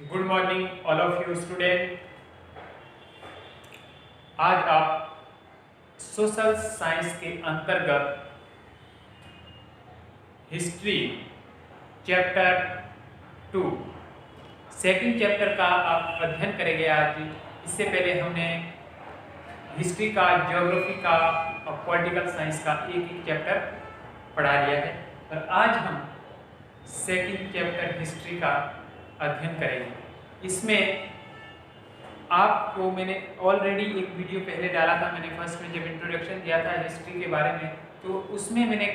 Good morning all of you student. आज आप social science के अंतर्गत हिस्ट्री चैप्टर 2 सेकंड चैप्टर का आप अध्ययन करेंगे। आज इससे पहले हमने हिस्ट्री का, ज्योग्राफी का और पॉलिटिकल साइंस का एक एक चैप्टर पढ़ा लिया है और आज हम सेकंड चैप्टर हिस्ट्री का अध्ययन करेंगे। इसमें आपको मैंने ऑलरेडी एक वीडियो पहले डाला था। मैंने फर्स्ट में जब इंट्रोडक्शन दिया था हिस्ट्री के बारे में, तो उसमें मैंने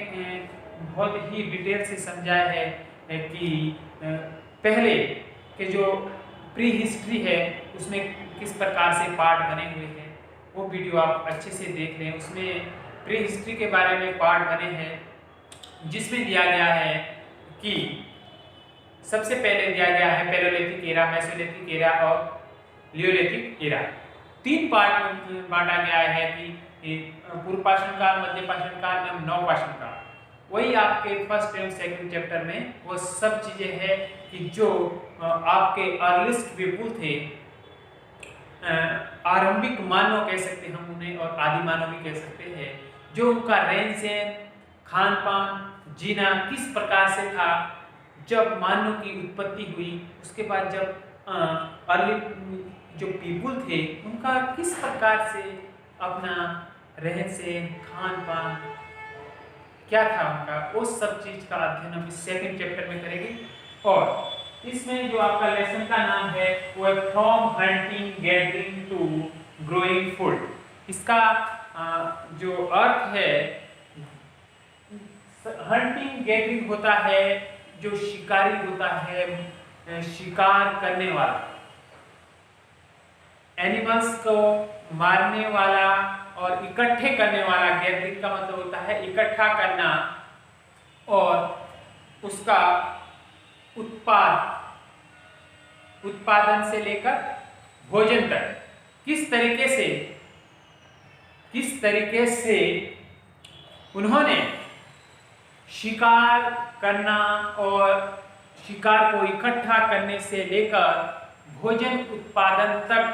बहुत ही डिटेल से समझाया है कि पहले के जो प्री हिस्ट्री है उसमें किस प्रकार से पार्ट बने हुए हैं। वो वीडियो आप अच्छे से देख लें। उसमें प्री हिस्ट्री के बारे में पार्ट बने हैं जिसमें दिया गया है कि सबसे पहले दिया गया है पैलेयोलिथिक एरा, मेसोलिथिक एरा और लियोलिथिक एरा। तीन पार्ट में बांटा गया है कि पूर्व पाषाण काल, मध्य पाषाण काल एवं नव पाषाण काल। वही आपके फर्स्ट एवं सेकंड चैप्टर में वो सब चीजें हैं कि जो आपके अर्लिस्ट पीपुल थे, आरंभिक मानव कह सकते हैं हम उन्हें और आदि मानव भी कह सकते हैं, जो उनका रहन सहन, खान पान, जीना किस प्रकार से था जब मानव की उत्पत्ति हुई। उसके बाद जब अर्ली जो पीपुल थे उनका किस प्रकार से अपना रहन सहन, खान पान क्या था उनका, वो सब चीज का अध्ययन हम इस सेकंड चैप्टर में करेंगे। और इसमें जो आपका लेसन का नाम है वो है from hunting gathering to growing food. इसका जो अर्थ है, हंटिंग गैदरिंग होता है जो शिकारी होता है, शिकार करने वाला, एनिमल्स को मारने वाला और इकट्ठे करने वाला। गैदरिंग का मतलब होता है इकट्ठा करना और उसका उत्पादन से लेकर भोजन तक किस तरीके से उन्होंने शिकार करना और शिकार को इकट्ठा करने से लेकर भोजन उत्पादन तक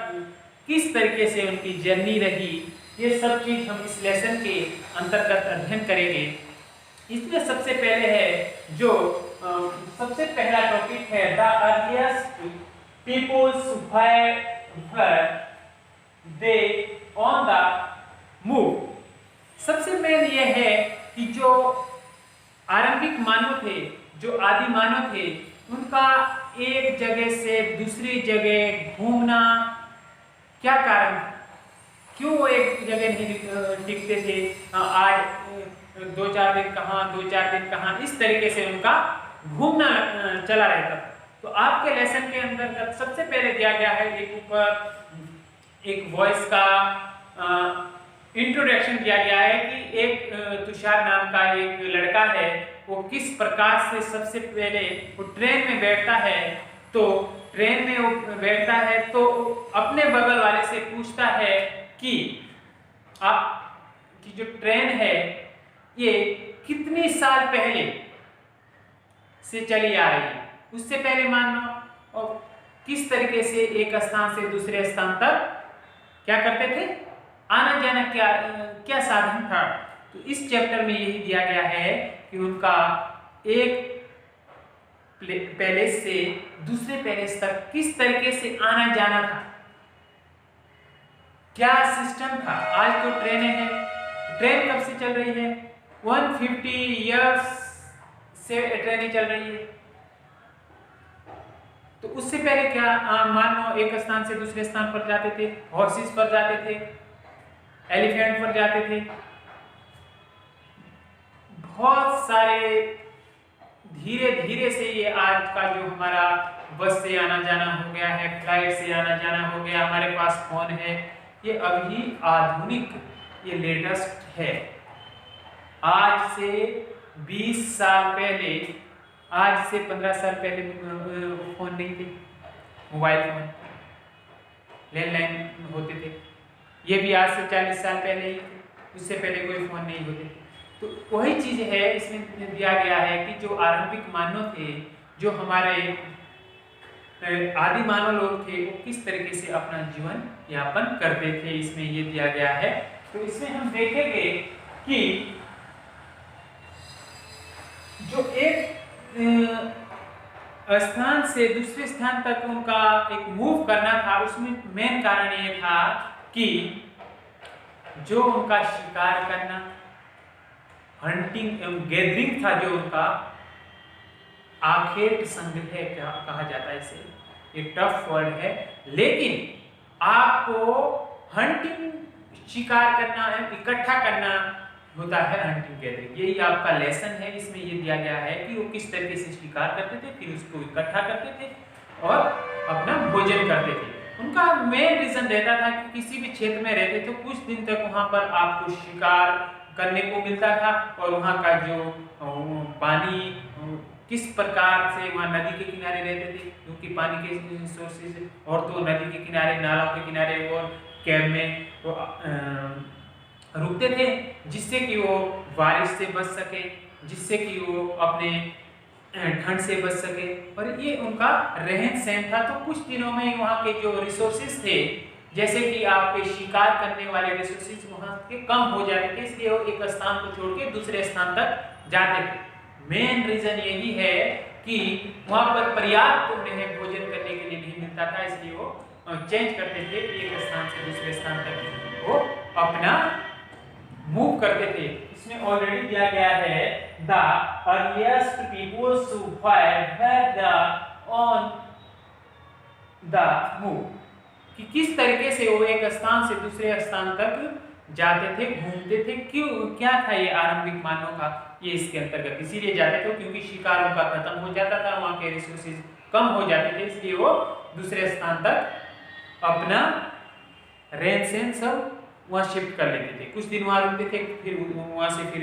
किस तरीके से उनकी जर्नी रही, ये सब चीज हम इस लेसन के अंतर्गत अध्ययन करेंगे। इसमें सबसे पहले है जो सबसे पहला टॉपिक है the earliest peoples were they on the move. सबसे मेन ये है कि जो आरंभिक मानव थे, जो आदि मानव थे, उनका एक जगह से दूसरी जगह घूमना क्या कारण, क्यों वो एक जगह नहीं टिकते थे, आज 2-4 दिन कहाँ, 2-4 दिन कहाँ, इस तरीके से उनका घूमना चला रहता। तो आपके लेसन के अंदर सबसे पहले दिया गया है एक ऊपर एक वॉइस का इंट्रोडक्शन दिया गया है कि एक तुषार नाम का एक लड़का है, वो किस प्रकार से सबसे पहले वो ट्रेन में बैठता है। तो ट्रेन में वो बैठता है तो अपने बगल वाले से पूछता है कि आपकी जो ट्रेन है ये कितने साल पहले से चली आ रही है, उससे पहले मान लो, और किस तरीके से एक स्थान से दूसरे स्थान तक क्या करते थे, आना जाना क्या साधन था। तो इस चैप्टर में यही दिया गया है कि उनका एक पैलेस से दूसरे पैलेस तक किस तरीके से आना जाना था, क्या सिस्टम था। आज तो ट्रेनें हैं, ट्रेन कब से चल रही है, 150 इयर्स से ट्रेनें चल रही है। तो उससे पहले क्या, मान लो एक स्थान से दूसरे स्थान पर जाते थे, हॉर्सेस पर जाते थे, एलिफेंट पर जाते थे, बहुत सारे धीरे धीरे से ये आज का जो हमारा बस से आना जाना हो गया है, फ्लाइट से आना जाना हो गया, हमारे पास फोन है, ये अभी आधुनिक, ये लेटेस्ट है। आज से 20 साल पहले, आज से 15 साल पहले फोन नहीं थे, मोबाइल फोन लैंडलाइन होते थे, ये भी आज से 40 साल पहले ही थे, उससे पहले कोई फोन नहीं होते थे। तो वही चीज है इसमें दिया गया है कि जो आरंभिक मानव थे, जो हमारे आदि मानव लोग थे वो किस तरीके से अपना जीवन यापन करते थे, इसमें ये दिया गया है। तो इसमें हम देखेंगे कि जो एक स्थान से दूसरे स्थान तक उनका एक मूव करना था, उसमें मेन कारण ये था कि जो उनका शिकार करना, हंटिंग गैदरिंग था, जो उनका आखेट संग्रह कहा जाता है इसे, ये टफ वर्ड है, लेकिन आपको हंटिंग शिकार करना है, इकट्ठा करना होता है हंटिंग गैदरिंग। यही आपका लेसन है। इसमें ये दिया गया है कि वो किस तरीके से शिकार करते थे, फिर उसको इकट्ठा करते थे और अपना भोजन करते थे। उनका मेन रीजन रहता था कि किसी भी क्षेत्र में रहते तो कुछ दिन तक वहां पर आपको शिकार करने को मिलता था, और वहां का जो पानी किस प्रकार से, वहां नदी के किनारे रहते थे क्योंकि पानी के सोर्सेज, और तो नदी के किनारे, नालों के किनारे और कैंप में तो रुकते थे, जिससे कि वो बारिश से बच सके, जिससे कि वो अपने ठंड से बच सके, और ये उनका रहन सहन था। तो कुछ दिनों में वहाँ के जो रिसोर्सेज थे, जैसे कि आपके शिकार करने वाले रिसोर्सेज वहाँ के कम हो जाते थे, इसलिए वो एक स्थान को छोड़ के दूसरे स्थान तक जाते थे। मेन रीजन यही है कि वहाँ पर पर्याप्त उन्हें भोजन करने के लिए नहीं मिलता था, इसलिए वो चेंज करते थे, एक स्थान से दूसरे स्थान तक वो अपना मूव करते थे। इसमें ऑलरेडी दिया गया है the earliest peoples were on the move, कि किस तरीके से वो एक स्थान से दूसरे स्थान तक जाते थे, घूमते थे। क्यों, क्या था ये आरंभिक मानव का, ये इसके अंतर्गत इसीलिए जाते थे क्योंकि शिकार उनका खत्म हो जाता था, वहां के रिसोर्सेज कम हो जाते थे, इसलिए वो दूसरे स्थान तक अपना रहन सहन सब वहाँ शिफ्ट कर लेते थे। कुछ दिन वहाँ रुकते थे, फिर वहाँ से फिर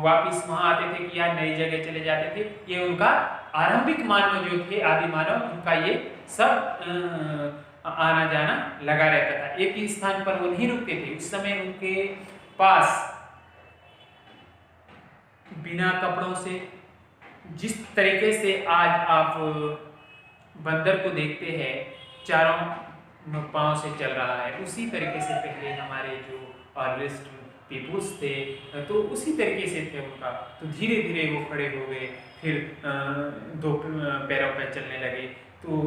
वापस वहाँ आते थे कि यार नई जगह चले जाते थे। ये उनका आरंभिक मानव जो थे, आदि मानव, उनका ये सब आना जाना लगा रहता था, एक ही स्थान पर वो नहीं रुकते थे। उस समय उनके पास बिना कपड़ों से, जिस तरीके से आज आप बंदर को देखते हैं चारों पांव से चल रहा है, उसी तरीके से पहले हमारे जो अर्लिस्ट पीपुल्स थे तो उसी तरीके से थे उनका। तो धीरे धीरे वो खड़े हो गए, फिर दो पैरों पर चलने लगे। तो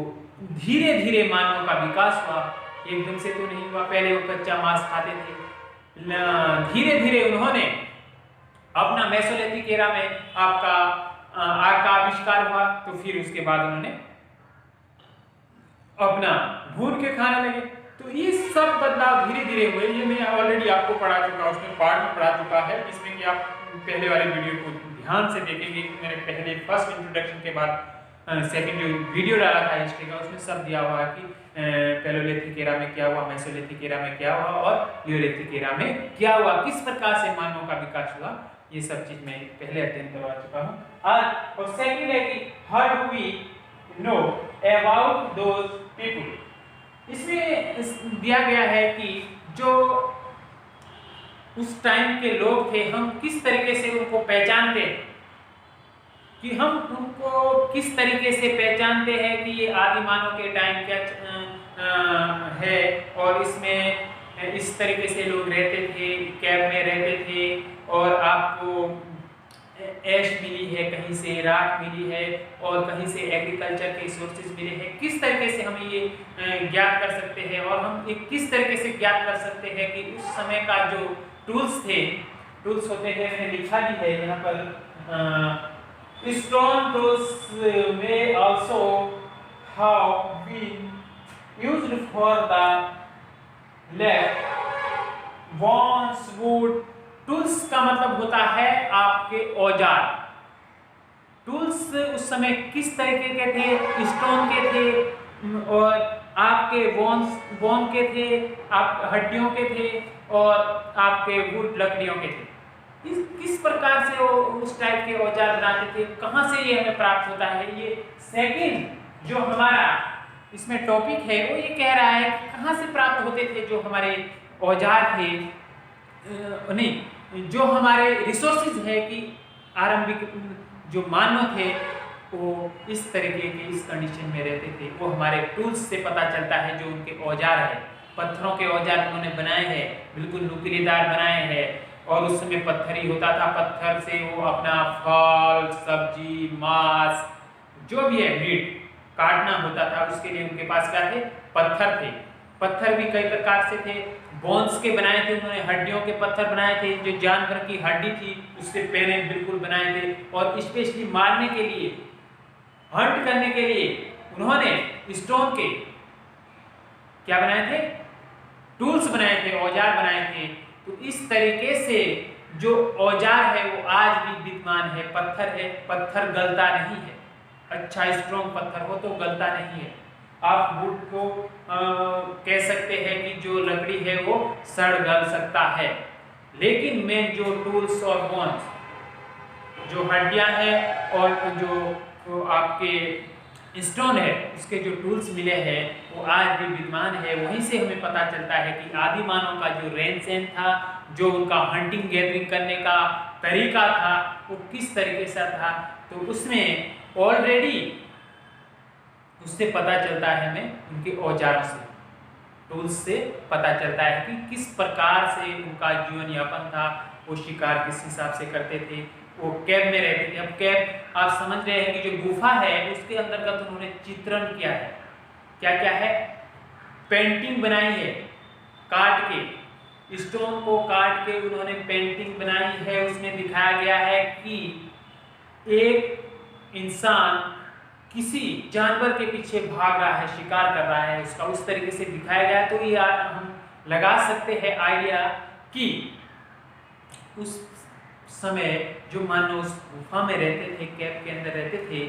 धीरे धीरे मानव का विकास हुआ, एकदम से तो नहीं हुआ। पहले वो कच्चा मांस खाते थे, धीरे धीरे उन्होंने अपना मेसोलिथिक एरा में आपका आग का आविष्कार हुआ, तो फिर उसके बाद उन्होंने अपना भून के खाने लगे। तो ये सब बदलाव धीरे धीरे हुए। ये मैं ऑलरेडी आपको पढ़ा चुका, उसमें पार्ट में पढ़ा चुका है, जिसमें कि आप पहले वाले वीडियो को ध्यान से देखेंगे। मैंने पहले फर्स्ट इंट्रोडक्शन के बाद सेकंड जो वीडियो डाला था हिस्ट्री का, उसमें सब दिया हुआ है कि पैलोलिथिक एरा में क्या हुआ, मेसोलिथिक एरा में क्या हुआ और नियोलिथिक एरा में क्या हुआ, किस प्रकार से मानव का विकास हुआ। ये सब चीज मैं पहले अध्ययन करवा चुका हूँ। और सेकंड है कि how do we know about those people. इसमें दिया गया है कि जो उस टाइम के लोग थे, हम किस तरीके से उनको पहचानते, कि हम उनको किस तरीके से पहचानते हैं कि ये आदि मानव के टाइम क्या है, और इसमें इस तरीके से लोग रहते थे, कैब में रहते थे, और आपको ऐश मिली है, कहीं से राख मिली है, और कहीं से एग्रीकल्चर के सोर्सेज मिले हैं। किस तरीके से हम ये ज्ञात कर सकते हैं, और हम एक किस तरीके से ज्ञात कर सकते हैं कि उस समय का जो टूल्स थे, टूल्स होते हैं, मैंने लिखा भी है यहाँ पर, स्टोन टूल्स में also how been used for the lab, once, wood. Tools का मतलब होता है आपके औजार। टूल्स उस समय किस तरीके के थे, स्टोन के थे, और आपके बोन के थे, आप हड्डियों के थे, और आपके वुड लकड़ियों के थे। किस प्रकार से वो उस टाइप के औजार बनाते थे, कहाँ से ये हमें प्राप्त होता है। ये सेकंड जो हमारा इसमें टॉपिक है वो ये कह रहा है कि कहाँ से प्राप्त होते थे जो हमारे औजार थे, नहीं, जो हमारे रिसोर्सेज है, कि आरंभिक जो मानव थे वो इस तरीके के इस कंडीशन में रहते थे। वो हमारे टूल्स से पता चलता है, जो उनके औजार है, पत्थरों के औजार उन्होंने बनाए हैं, बिल्कुल नुकीलेदार बनाए हैं। और उस समय पत्थर ही होता था, पत्थर से वो अपना फल, सब्जी, मांस, जो भी है मीट काटना होता था, उसके लिए उनके पास क्या थे? पत्थर थे। पत्थर भी कई प्रकार से थे, बोन्स के बनाए थे उन्होंने, हड्डियों के पत्थर बनाए थे, जो जानवर की हड्डी थी उससे पहले बिल्कुल बनाए थे। और स्पेशली मारने के लिए, हंट करने के लिए उन्होंने स्टोन के क्या बनाए थे? टूल्स बनाए थे, औजार बनाए थे। तो इस तरीके से जो औजार है वो आज भी विद्यमान है। पत्थर है, पत्थर गलता नहीं है, अच्छा स्ट्रॉन्ग पत्थर हो तो गलता नहीं है। आप वुड को कह सकते हैं कि जो लकड़ी है वो सड़ गल सकता है, लेकिन मेन जो टूल्स और बोन्स, जो हड्डियां हैं और जो आपके स्टोन है, उसके जो टूल्स मिले हैं वो आज भी विद्यमान है। वहीं से हमें पता चलता है कि आदि मानव का जो रहन सहन था, जो उनका हंटिंग गैदरिंग करने का तरीका था, वो किस तरीके से था। तो उसमें ऑलरेडी उससे पता चलता है हमें, उनके औजारों से, टूल्स से पता चलता है कि किस प्रकार से उनका जीवन यापन था, वो शिकार किस हिसाब से करते थे, वो कैब में रहते थे। अब कैब आप समझ रहे हैं कि जो गुफा है उसके अंतर्गत उन्होंने चित्रण किया है, क्या क्या है? पेंटिंग बनाई है, काट के, स्टोन को काट के उन्होंने पेंटिंग बनाई है। उसमें दिखाया गया है कि एक इंसान किसी जानवर के पीछे भाग रहा है, शिकार कर रहा है, उसका उस तरीके से दिखाया गया है। तो ये हम लगा सकते हैं आइडिया कि उस समय जो मानव उस गुफा में रहते थे, कैब के अंदर रहते थे,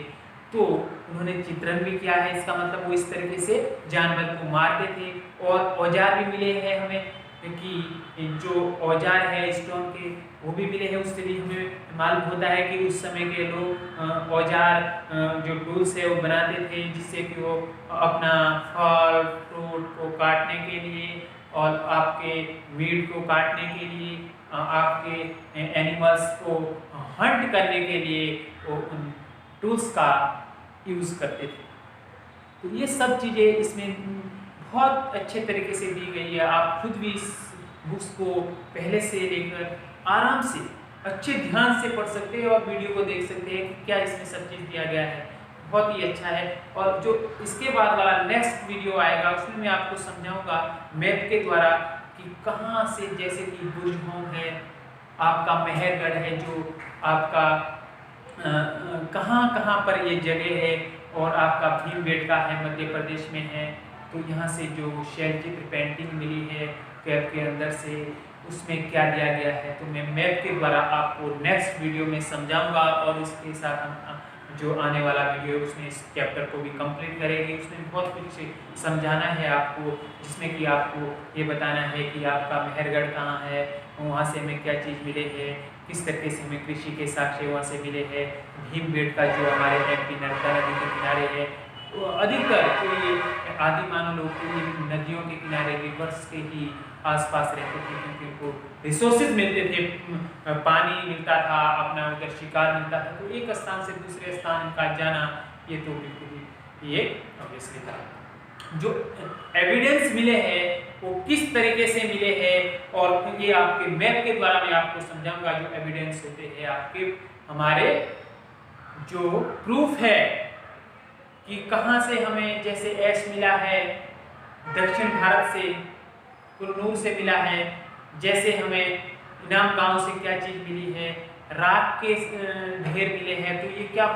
तो उन्होंने चित्रण भी किया है। इसका मतलब वो इस तरीके से जानवर को मारते थे। और औजार भी मिले हैं हमें, क्योंकि जो औजार है स्टोन के वो भी मिले हैं। उससे भी हमें मालूम होता है कि उस समय के लोग औजार, जो टूल्स है वो बनाते थे, जिससे कि वो अपना फल फ्रूट को काटने के लिए और आपके मीट को काटने के लिए, आपके एनिमल्स को हंट करने के लिए वो उन टूल्स का यूज़ करते थे। तो ये सब चीज़ें इसमें बहुत अच्छे तरीके से दी गई है। आप खुद भी इस बुक्स को पहले से लेकर आराम से अच्छे ध्यान से पढ़ सकते हैं और वीडियो को देख सकते हैं कि क्या इसमें सब चीज़ दिया गया है। बहुत ही अच्छा है। और जो इसके बाद वाला नेक्स्ट वीडियो आएगा उसमें मैं आपको समझाऊंगा मैप के द्वारा कि कहाँ से, जैसे कि बुर्जहोम है, आपका मेहरगढ़ है, जो आपका कहाँ कहाँ पर ये जगह है, और आपका भीमबेटका है मध्य प्रदेश में है। तो यहाँ से जो शैलचित्र पेंटिंग मिली है कैब के अंदर से, उसमें क्या दिया गया है, तो मैं मैप के द्वारा आपको नेक्स्ट वीडियो में समझाऊंगा। और इसके साथ हम जो आने वाला वीडियो उसमें इस चैप्टर को भी कंप्लीट करेंगे। उसमें बहुत कुछ समझाना है आपको, जिसमें कि आपको ये बताना है कि आपका मेहरगढ़ कहाँ है, वहाँ से हमें क्या चीज़ मिले है, किस तरीके से हमें कृषि के साक्ष्य वहाँ से मिले हैं। भीमबेटका जो हमारे MP नर्मदा नदी के किनारे है, तो अधिकतर तो ये आदि मानव लोग नदियों के किनारे, रिवर्स के ही आसपास रहते थे, क्योंकि उनको रिसोर्सेज मिलते थे, पानी मिलता था, अपना उधर शिकार मिलता था। तो एक स्थान से दूसरे स्थान का जाना ये तो बिल्कुल ही ये ऑब्वियसली था। जो एविडेंस मिले हैं वो किस तरीके से मिले हैं, और ये आपके मैप के द्वारा मैं आपको समझाऊंगा। जो एविडेंस होते हैं आपके, हमारे जो प्रूफ है कि कहाँ से हमें, जैसे ऐश मिला है दक्षिण भारत से, कुरनूर से मिला है, जैसे हमें इनाम गांव से क्या चीज़ मिली है, राख के ढेर मिले हैं। तो ये क्या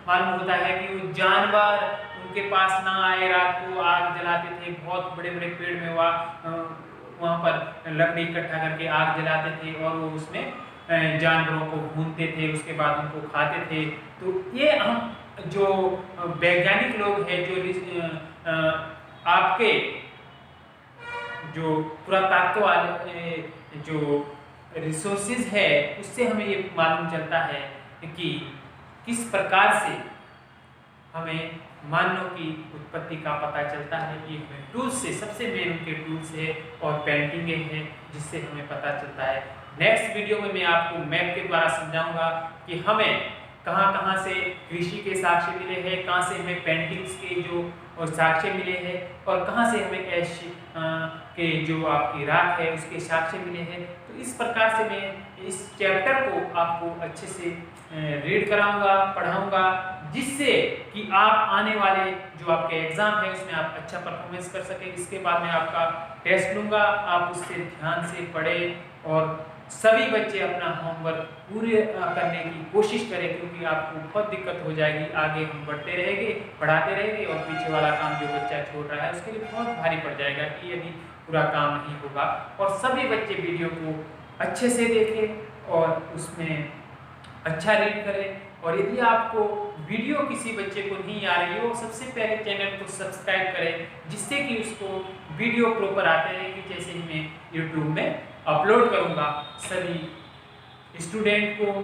मालूम होता है कि वो जानवर उनके पास ना आए, रात को आग जलाते थे, बहुत बड़े बड़े पेड़ में वहाँ पर लकड़ी इकट्ठा करके आग जलाते थे, और वो उसमें जानवरों को भूनते थे, उसके बाद उनको खाते थे। तो ये हम जो वैज्ञानिक लोग हैं, जो आपके जो पुरातत्व वाले जो रिसोर्सेज है, उससे हमें ये मालूम चलता है कि किस प्रकार से हमें मानव की उत्पत्ति का पता चलता है। ये हमें टूल्स से, सबसे मेन उनके टूल्स है और पेंटिंगें हैं, जिससे हमें पता चलता है। नेक्स्ट वीडियो में मैं आपको मैप के द्वारा समझाऊंगा कि हमें कहाँ कहाँ से कृषि के साक्ष्य मिले हैं, कहाँ से हमें पेंटिंग्स के जो और साक्ष्य मिले हैं, और कहाँ से हमें ऐश के जो आपकी राख है उसके साक्ष्य मिले हैं। तो इस प्रकार से मैं इस चैप्टर को आपको अच्छे से रीड कराऊंगा, पढ़ाऊंगा, जिससे कि आप आने वाले जो आपके एग्जाम है उसमें आप अच्छा परफॉर्मेंस कर सकें। इसके बाद मैं आपका टेस्ट लूँगा, आप उससे ध्यान से पढ़ें और सभी बच्चे अपना होमवर्क पूरे करने की कोशिश करें, क्योंकि आपको बहुत दिक्कत हो जाएगी। आगे हम बढ़ते रहेंगे, पढ़ाते रहेंगे, और पीछे वाला काम जो बच्चा छोड़ रहा है उसके लिए बहुत भारी पड़ जाएगा कि यदि पूरा काम नहीं होगा। और सभी बच्चे वीडियो को अच्छे से देखें और उसमें अच्छा रीड करें। और यदि आपको वीडियो किसी बच्चे को नहीं आ रही हो, सबसे पहले चैनल को सब्सक्राइब करें, जिससे कि उसको वीडियो प्रॉपर आते रहेंगे। जैसे ही मैं यूट्यूब में अपलोड करूंगा, सभी स्टूडेंट को